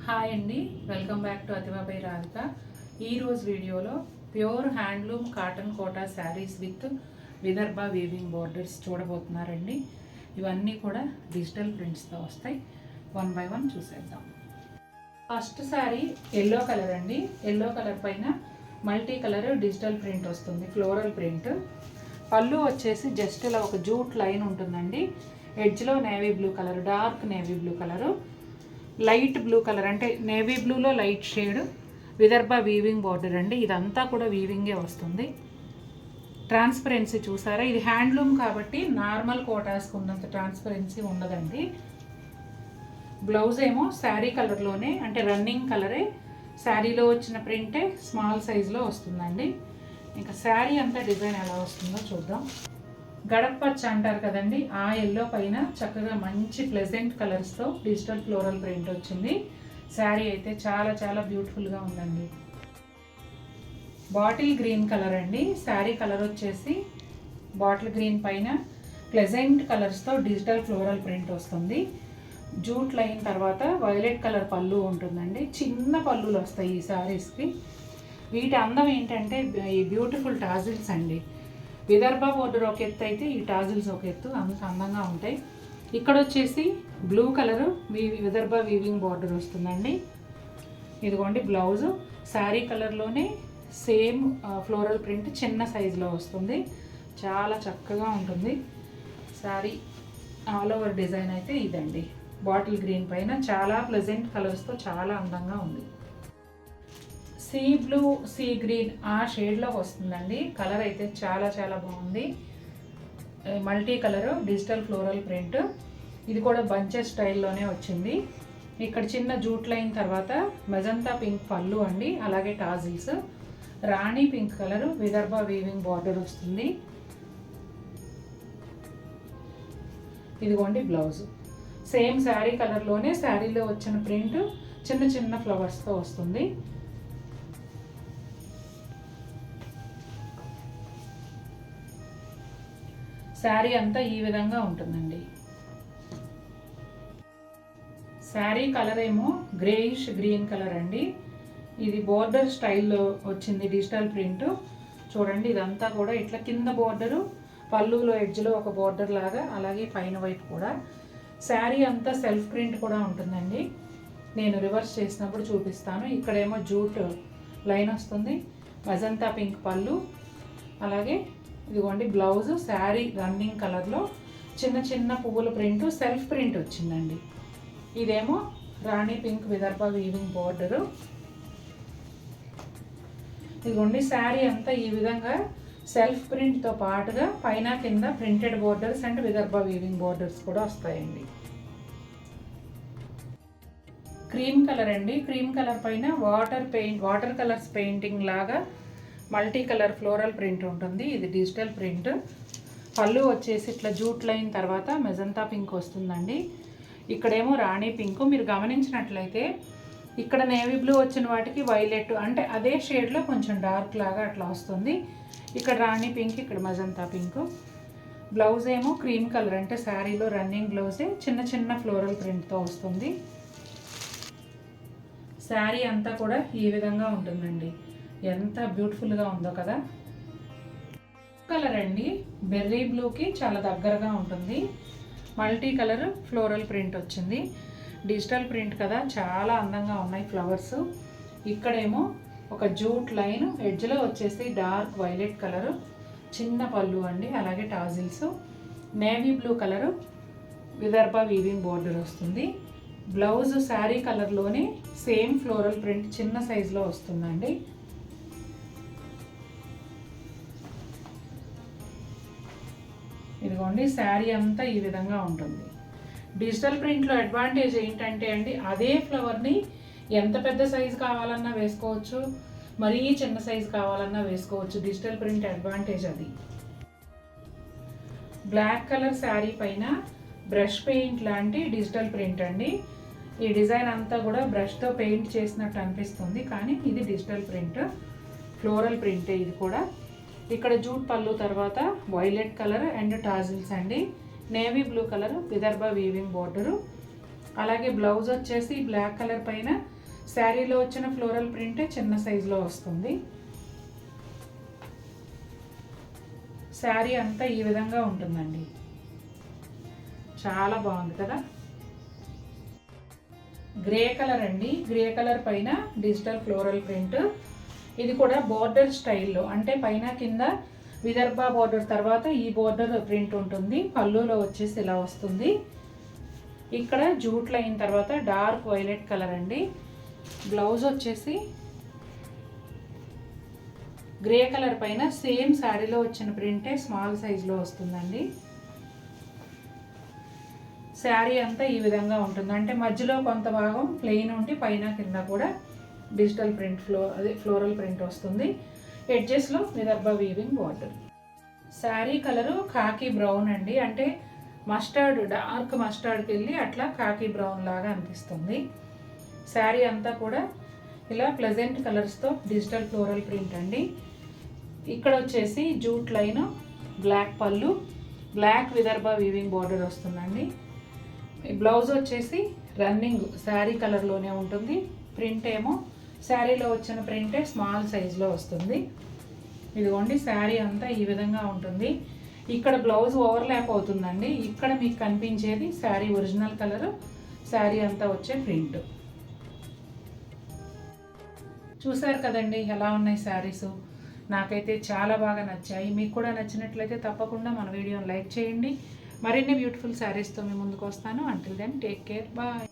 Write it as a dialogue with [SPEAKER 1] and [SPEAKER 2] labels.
[SPEAKER 1] Hi అండి, welcome back to అతివాపై రాధిక. ఈరోజు వీడియోలో pure handloom cotton Kota saris with Vidarbha weaving borders చూడబోతున్నారండి. ఇవన్నీ కూడా డిజిటల్ ప్రింట్స్తో వస్తాయి. వన్ బై వన్ చూసేద్దాం. ఫస్ట్ శారీ ఎల్లో కలర్ అండి. ఎల్లో కలర్ పైన మల్టీ కలర్ డిజిటల్ ప్రింట్ వస్తుంది, ఫ్లోరల్ ప్రింట్. పళ్ళు వచ్చేసి జస్ట్ ఇలా ఒక జూట్ లైన్ ఉంటుందండి. ఎడ్జ్లో navy blue colour, dark navy blue colour, light blue colour అంటే నేవీ బ్లూలో light shade Vidarbha weaving border అండి. ఇదంతా కూడా వీవింగే వస్తుంది. ట్రాన్స్పరెన్సీ చూసారా, ఇది హ్యాండ్లూమ్ కాబట్టి నార్మల్ కోటాస్కి ఉన్నంత ట్రాన్స్పరెన్సీ ఉండదండి. బ్లౌజ్ ఏమో శారీ కలర్లోనే, అంటే రన్నింగ్ కలరే శారీలో వచ్చిన ప్రింటే స్మాల్ సైజులో వస్తుందండి. ఇంకా శారీ అంతా డిజైన్ ఎలా వస్తుందో చూద్దాం. గడపచ్చ అంటారు కదండి, ఆ ఎల్లో పైన చక్కగా మంచి ప్లెజెంట్ కలర్స్తో డిజిటల్ ఫ్లోరల్ ప్రింట్ వచ్చింది. శారీ అయితే చాలా చాలా బ్యూటిఫుల్గా ఉందండి. బాటిల్ గ్రీన్ కలర్ అండి. శారీ కలర్ వచ్చేసి బాటిల్ గ్రీన్ పైన ప్లెజెంట్ కలర్స్తో డిజిటల్ ఫ్లోరల్ ప్రింట్ వస్తుంది. జూట్ లైన్ తర్వాత వైలెట్ కలర్ పళ్ళు ఉంటుందండి. చిన్న పళ్ళులు వస్తాయి ఈ శారీస్కి. వీటి అందం ఏంటంటే ఈ బ్యూటిఫుల్ టాజిల్స్ అండి. విదర్భ బోర్డర్ ఒక ఎత్తు అయితే ఈ టాజిల్స్ ఒక ఎత్తు, అంత అందంగా ఉంటాయి. ఇక్కడ వచ్చేసి blue colour Vidarbha weaving border వస్తుందండి. ఇదిగోండి బ్లౌజు శారీ కలర్లోనే సేమ్ ఫ్లోరల్ ప్రింట్ చిన్న సైజులో వస్తుంది. చాలా చక్కగా ఉంటుంది శారీ. ఆల్ ఓవర్ డిజైన్ అయితే ఇదండి. బాటిల్ గ్రీన్ పైన చాలా ప్లెజెంట్ కలర్స్తో చాలా అందంగా ఉంది. సీ బ్లూ, సీ గ్రీన్ ఆ షేడ్లో వస్తుందండి. కలర్ అయితే చాలా చాలా బాగుంది. Multi colour digital floral print. ఇది కూడా బంచెస్ స్టైల్లోనే వచ్చింది. ఇక్కడ చిన్న జూట్ లైన్ తర్వాత మెజంతా పింక్ పళ్ళు అండి, అలాగే టాజిల్స్. రాణి pink colour Vidarbha weaving border వస్తుంది. ఇదిగోండి బ్లౌజ్ సేమ్ శారీ కలర్లోనే శారీలో వచ్చిన ప్రింట్ చిన్న చిన్న ఫ్లవర్స్తో వస్తుంది. శారీ అంతా ఈ విధంగా ఉంటుందండి. శారీ కలర్ ఏమో గ్రేయిష్ గ్రీన్ కలర్ అండి. ఇది బోర్డర్ స్టైల్లో వచ్చింది డిజిటల్ ప్రింట్. చూడండి ఇదంతా కూడా ఇట్లా కింద బోర్డరు, పళ్ళులో ఎడ్జ్లో ఒక బోర్డర్ లాగా, అలాగే పైన వైపు కూడా. శారీ అంతా సెల్ఫ్ ప్రింట్ కూడా ఉంటుందండి. నేను రివర్స్ చేసినప్పుడు చూపిస్తాను. ఇక్కడేమో జూట్ లైన్ వస్తుంది, మజంతా పింక్ పళ్ళు, అలాగే ఇదిగోండి బ్లౌజు శారీ రన్నింగ్ కలర్లో చిన్న చిన్న పువ్వుల ప్రింట్ సెల్ఫ్ ప్రింట్ వచ్చిందండి. ఇదేమో రాణి పింక్ విదర్భ వీవింగ్ బోర్డరు. ఇదిగోండి శారీ అంతా ఈ విధంగా సెల్ఫ్ ప్రింట్తో పాటుగా పైన కింద printed borders and Vidarbha weaving borders కూడా వస్తాయండి. క్రీమ్ కలర్ అండి. క్రీమ్ కలర్ పైన వాటర్ కలర్స్ పెయింటింగ్ లాగా మల్టీ కలర్ ఫ్లోరల్ ప్రింట్ ఉంటుంది. ఇది డిజిటల్ ప్రింట్. పళ్ళు వచ్చేసి ఇట్లా జూట్ లైన్ తర్వాత మెజంతా పింక్ వస్తుందండి. ఇక్కడేమో రాణి పింక్. మీరు గమనించినట్లయితే ఇక్కడ నేవీ బ్లూ వచ్చిన వాటికి వైలెట్ అంటే అదే షేడ్లో కొంచెం డార్క్ లాగా అట్లా వస్తుంది. ఇక్కడ రాణి పింక్, ఇక్కడ మెజంతా పింక్. బ్లౌజ్ ఏమో క్రీమ్ కలర్ అంటే శారీలో రన్నింగ్ బ్లౌజే చిన్న చిన్న ఫ్లోరల్ ప్రింట్తో వస్తుంది. శారీ అంతా కూడా ఈ విధంగా ఉంటుందండి. ఎంత బ్యూటిఫుల్గా ఉందో కదా. కలర్ అండి బెర్రీ బ్లూకి చాలా దగ్గరగా ఉంటుంది. మల్టీ కలర్ ఫ్లోరల్ ప్రింట్ వచ్చింది. డిజిటల్ ప్రింట్ కదా, చాలా అందంగా ఉన్నాయి ఫ్లవర్స్. ఇక్కడేమో ఒక జూట్ లైన్, ఎడ్జ్లో వచ్చేసి డార్క్ వైలెట్ కలరు, చిన్న పళ్ళు అండి, అలాగే tassels. Navy blue colour Vidarbha weaving border వస్తుంది. బ్లౌజ్ శారీ కలర్లోనే సేమ్ ఫ్లోరల్ ప్రింట్ చిన్న సైజులో వస్తుందండి. ఇదిగోండి శారీ అంతా ఈ విధంగా ఉంటుంది. డిజిటల్ ప్రింట్లో అడ్వాంటేజ్ ఏంటంటే అండి, అదే ఫ్లవర్ని ఎంత పెద్ద సైజు కావాలన్నా వేసుకోవచ్చు, మరీ చిన్న సైజు కావాలన్నా వేసుకోవచ్చు. డిజిటల్ ప్రింట్ అడ్వాంటేజ్ అది. బ్లాక్ కలర్ శారీ పైన బ్రష్ పెయింట్ లాంటి డిజిటల్ ప్రింట్ అండి. ఈ డిజైన్ అంతా కూడా బ్రష్తో పెయింట్ చేసినట్టు అనిపిస్తుంది, కానీ ఇది డిజిటల్ ప్రింట్, ఫ్లోరల్ ప్రింటే ఇది కూడా. ఇక్కడ జూట్ పళ్ళు తర్వాత వైలెట్ కలర్ అండ్ టాజిల్స్ అండి. Navy blue colour Vidarbha weaving border, అలాగే బ్లౌజ్ వచ్చేసి బ్లాక్ కలర్ పైన శారీలో వచ్చిన ఫ్లోరల్ ప్రింట్ చిన్న సైజులో వస్తుంది. శారీ అంతా ఈ విధంగా ఉంటుందండి. చాలా బాగుంది కదా. గ్రే కలర్ అండి. గ్రే కలర్ పైన డిజిటల్ ఫ్లోరల్ ప్రింట్. ఇది కూడా బోర్డర్ స్టైల్లో, అంటే పైన కింద విదర్భ బోర్డర్ తర్వాత ఈ బోర్డర్ ప్రింట్ ఉంటుంది. పళ్ళులో వచ్చేసి ఇలా వస్తుంది. ఇక్కడ జూట్ లైన్ తర్వాత డార్క్ వైలెట్ కలర్ అండి. బ్లౌజ్ వచ్చేసి గ్రే కలర్ పైన సేమ్ శారీలో వచ్చిన ప్రింటే స్మాల్ సైజులో వస్తుందండి. శారీ అంతా ఈ విధంగా ఉంటుంది, అంటే మధ్యలో కొంత భాగం ప్లెయిన్ ఉండి పైన కింద కూడా డిజిటల్ ప్రింట్ ఫ్లోరల్ ప్రింట్ వస్తుంది. ఎడ్జెస్లో Vidarbha weaving border. Sari colour khaki brown అండి, అంటే మస్టర్డ్, డార్క్ మస్టర్డ్కి వెళ్ళి అట్లా కాకి బ్రౌన్ లాగా అనిపిస్తుంది. శారీ అంతా కూడా ఇలా ప్లెజెంట్ కలర్స్తో డిజిటల్ ఫ్లోరల్ ప్రింట్ అండి. ఇక్కడ వచ్చేసి జూట్ లైన్, బ్లాక్ పళ్ళు, బ్లాక్ విదర్భ వీవింగ్ బార్డర్ వస్తుందండి. బ్లౌజ్ వచ్చేసి రన్నింగ్ శారీ కలర్లోనే ఉంటుంది. ప్రింట్ ఏమో శారీలో వచ్చిన ప్రింటే స్మాల్ సైజులో వస్తుంది. ఇదిగోండి శారీ అంతా ఈ విధంగా ఉంటుంది. ఇక్కడ బ్లౌజ్ ఓవర్లాప్ అవుతుందండి. ఇక్కడ మీకు కనిపించేది శారీ ఒరిజినల్ కలరు, శారీ అంతా వచ్చే ప్రింట్. చూసారు కదండి ఎలా ఉన్నాయి శారీస్. నాకైతే చాలా బాగా నచ్చాయి. మీకు కూడా నచ్చినట్లయితే తప్పకుండా మన వీడియోని లైక్ చేయండి. మరిన్ని బ్యూటిఫుల్ శారీస్తో మీ ముందుకు వస్తాను. Until then take care, bye.